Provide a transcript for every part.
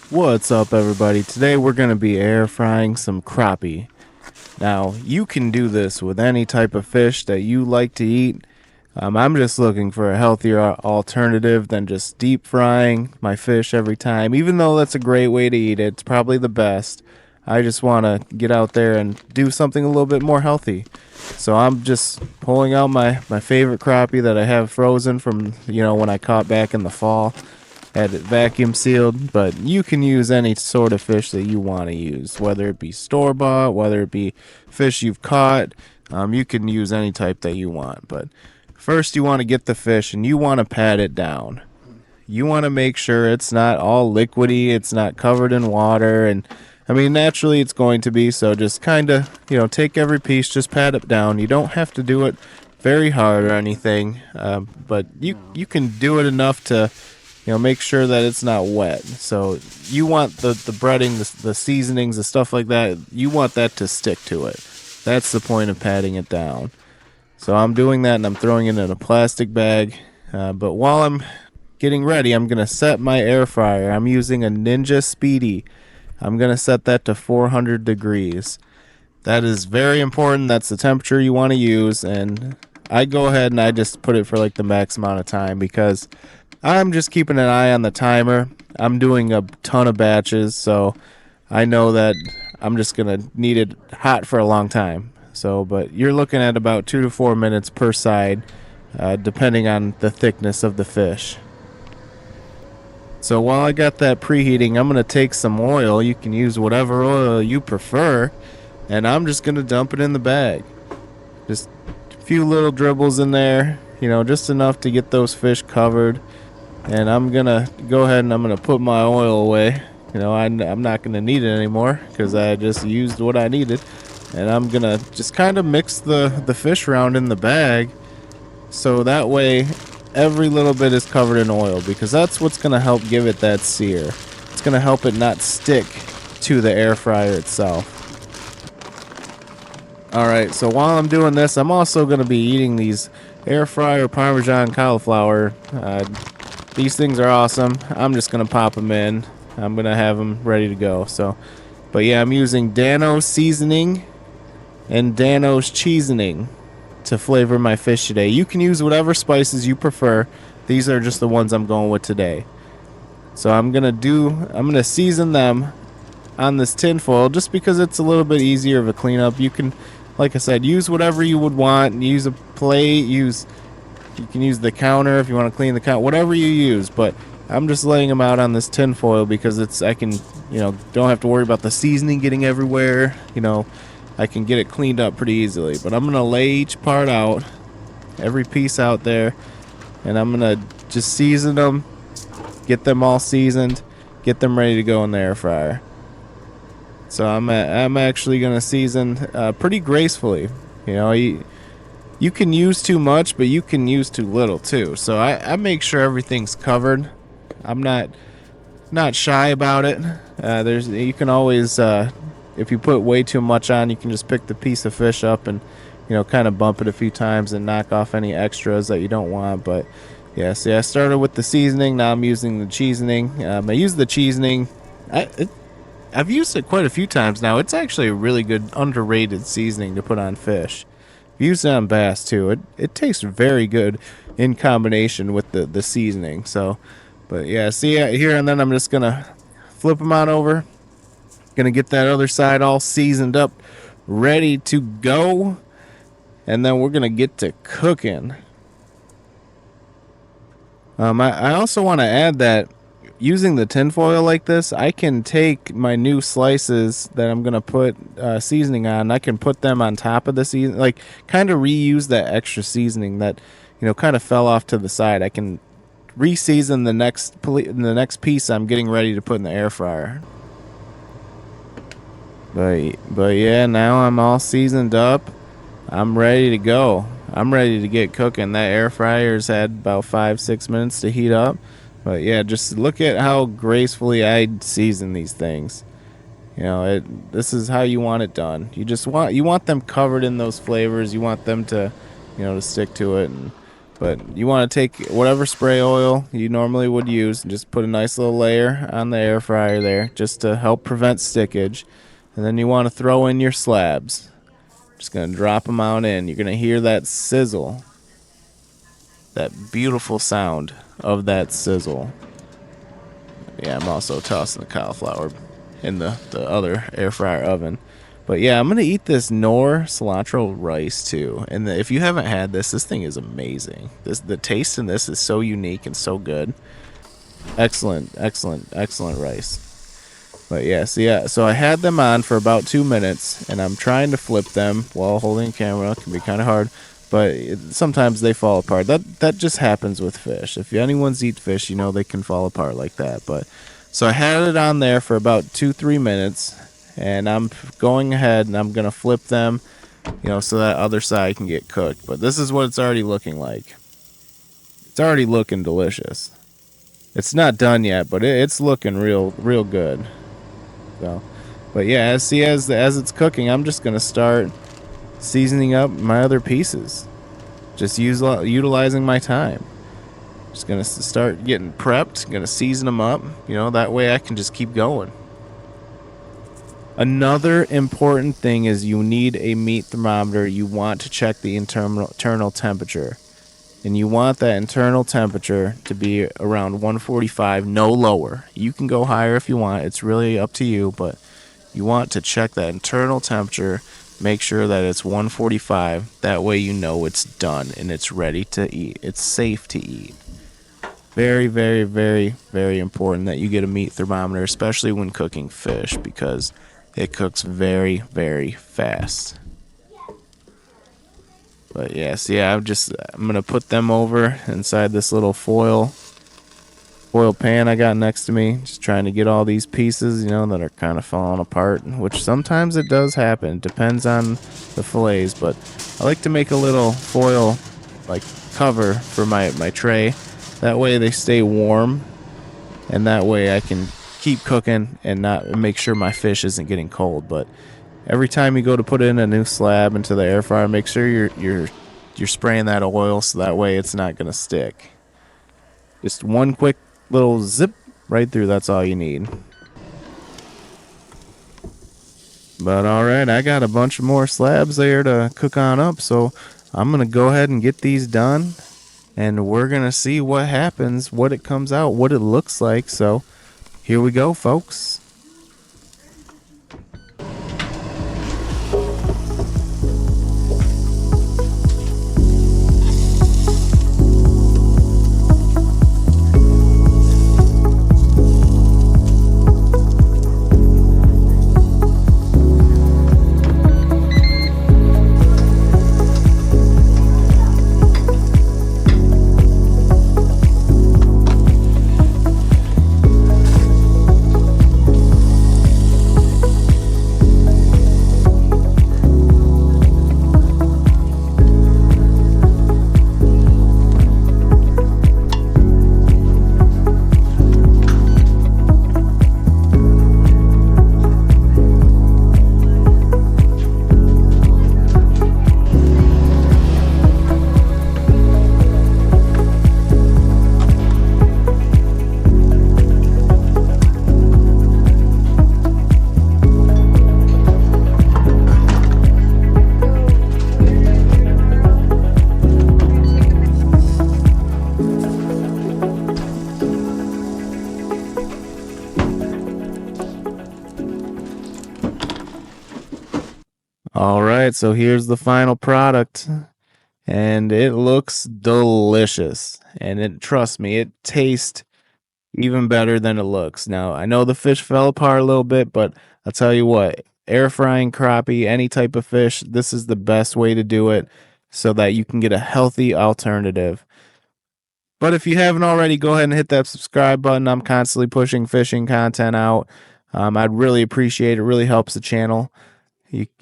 What's up, everybody? Today we're going to be air frying some crappie. Now, you can do this with any type of fish that you like to eat. I'm just looking for a healthier alternative than just deep frying my fish every time. Even though that's a great way to eat it, it's probably the best. I just want to get out there and do something a little bit more healthy. So I'm just pulling out my favorite crappie that I have frozen from, when I caught back in the fall. Had it vacuum sealed, but you can use any sort of fish that you want to use, whether it be store bought, whether it be fish you've caught. You can use any type that you want. But first, you want to get the fish and you want to pat it down. You want to make sure it's not all liquidy, it's not covered in water, and I mean, naturally it's going to be, so just kind of, take every piece, just pat it down. You don't have to do it very hard or anything, but you can do it enough to make sure that it's not wet. So you want the breading, the seasonings, the stuff like that, you want that to stick to it. That's the point of patting it down. So I'm doing that and I'm throwing it in a plastic bag. But while I'm getting ready, I'm going to set my air fryer. I'm using a Ninja Speedy. I'm going to set that to 400 degrees. That is very important. That's the temperature you want to use. And I go ahead and I just put it for like the max amount of time because I'm just keeping an eye on the timer. I'm doing a ton of batches, so I know that I'm just going to need it hot for a long time. So, but you're looking at about 2 to 4 minutes per side, depending on the thickness of the fish. So while I got that preheating, I'm going to take some oil. You can use whatever oil you prefer, and I'm just going to dump it in the bag. Just a few little dribbles in there, just enough to get those fish covered. And I'm going to go ahead and I'm going to put my oil away. I'm not going to need it anymore because I just used what I needed. And I'm going to just kind of mix the fish around in the bag. So that way every little bit is covered in oil because that's what's going to help give it that sear. It's going to help it not stick to the air fryer itself. Alright, so while I'm doing this, I'm also going to be eating these air fryer Parmesan cauliflower. These things are awesome. I'm just going to pop them in. I'm going to have them ready to go. But yeah, I'm using Dano's seasoning and Dano's cheesoning to flavor my fish today. You can use whatever spices you prefer. These are just the ones I'm going with today. So I'm going to season them on this tin foil just because it's a little bit easier of a cleanup. You can, like I said, use whatever you would want. Use a plate, you can use the counter if you want to clean the counter, whatever you use. But I'm just laying them out on this tin foil because I can, don't have to worry about the seasoning getting everywhere. I can get it cleaned up pretty easily. But I'm going to lay each part out, every piece out there, and I'm going to just season them, get them all seasoned, get them ready to go in the air fryer. So I'm actually going to season pretty gracefully. You can use too much, but you can use too little too. So I make sure everything's covered. I'm not shy about it. You can always, if you put way too much on, you can just pick the piece of fish up and, kind of bump it a few times and knock off any extras that you don't want. But yeah, see, I started with the seasoning. Now I'm using the cheesening. I use the cheesening. I've used it quite a few times now. It's actually a really good underrated seasoning to put on fish. Used it on bass too. It tastes very good in combination with the seasoning. So, but yeah, see here, and then I'm just gonna flip them on over. Gonna get that other side all seasoned up, ready to go, and then we're gonna get to cooking. I also want to add that using the tinfoil like this, I can take my new slices that I'm going to put seasoning on. I can put them on top of the seasoning, like kind of reuse that extra seasoning that, kind of fell off to the side. I can re-season the next piece I'm getting ready to put in the air fryer. But yeah, now I'm all seasoned up. I'm ready to go. I'm ready to get cooking. That air fryer's had about 5-6 minutes to heat up. But yeah, just look at how gracefully I season these things. This is how you want it done. You want them covered in those flavors. You want them to, to stick to it. And But you want to take whatever spray oil you normally would use and just put a nice little layer on the air fryer there just to help prevent stickage. And then you want to throw in your slabs. Just going to drop them out in. You're going to hear that sizzle. That beautiful sound of that sizzle. Yeah, I'm also tossing the cauliflower in the other air fryer oven. But yeah, I'm going to eat this Knorr cilantro rice too. And if you haven't had this thing is amazing. The taste in this is so unique and so good. Excellent, excellent, excellent rice. But yeah, so I had them on for about 2 minutes, and I'm trying to flip them while holding camera. It can be kind of hard, but sometimes they fall apart. That just happens with fish. If anyone's eat fish, you know they can fall apart like that. But so I had it on there for about 2-3 minutes, and I'm going ahead and I'm gonna flip them, so that other side can get cooked. But this is what it's already looking like. It's already looking delicious. It's not done yet, but it's looking real good. So, but yeah, as it's cooking, I'm just gonna start seasoning up my other pieces. Just utilizing my time. Just gonna start getting prepped. Gonna season them up. That way I can just keep going. Another important thing is you need a meat thermometer. You want to check the internal temperature. And you want that internal temperature to be around 145, no lower. You can go higher if you want. It's really up to you, but you want to check that internal temperature. Make sure that it's 145. That way you know it's done and it's ready to eat. It's safe to eat. Very, very, very, very important that you get a meat thermometer, especially when cooking fish, because it cooks very, very fast. But yes, I'm gonna put them over inside this little foil pan I got next to me. Just trying to get all these pieces, that are kind of falling apart, which sometimes it does happen. It depends on the fillets, but I like to make a little foil like cover for my tray. That way they stay warm, and that way I can keep cooking and not make sure my fish isn't getting cold. But every time you go to put in a new slab into the air fryer, make sure you're spraying that oil so that way it's not gonna stick. Just one quick little zip right through. That's all you need. But all right, I got a bunch of more slabs there to cook on up, so I'm gonna go ahead and get these done, and we're gonna see what happens, what it comes out, what it looks like. So here we go, folks. All right, so here's the final product, and it looks delicious. And trust me, it tastes even better than it looks. Now, I know the fish fell apart a little bit, but I'll tell you what, air frying crappie, any type of fish, this is the best way to do it so that you can get a healthy alternative. But if you haven't already, go ahead and hit that subscribe button. I'm constantly pushing fishing content out. I'd really appreciate it. It really helps the channel.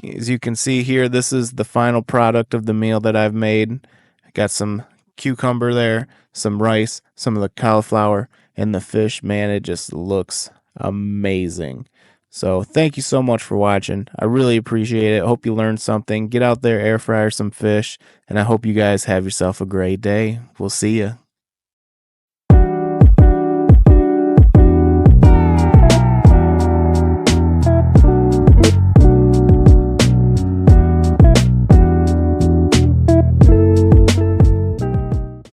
As you can see here, this is the final product of the meal that I've made. I got some cucumber there, some rice, some of the cauliflower, and the fish. Man, it just looks amazing. So thank you so much for watching. I really appreciate it. Hope you learned something. Get out there, air fryer some fish, and I hope you guys have yourself a great day. We'll see you.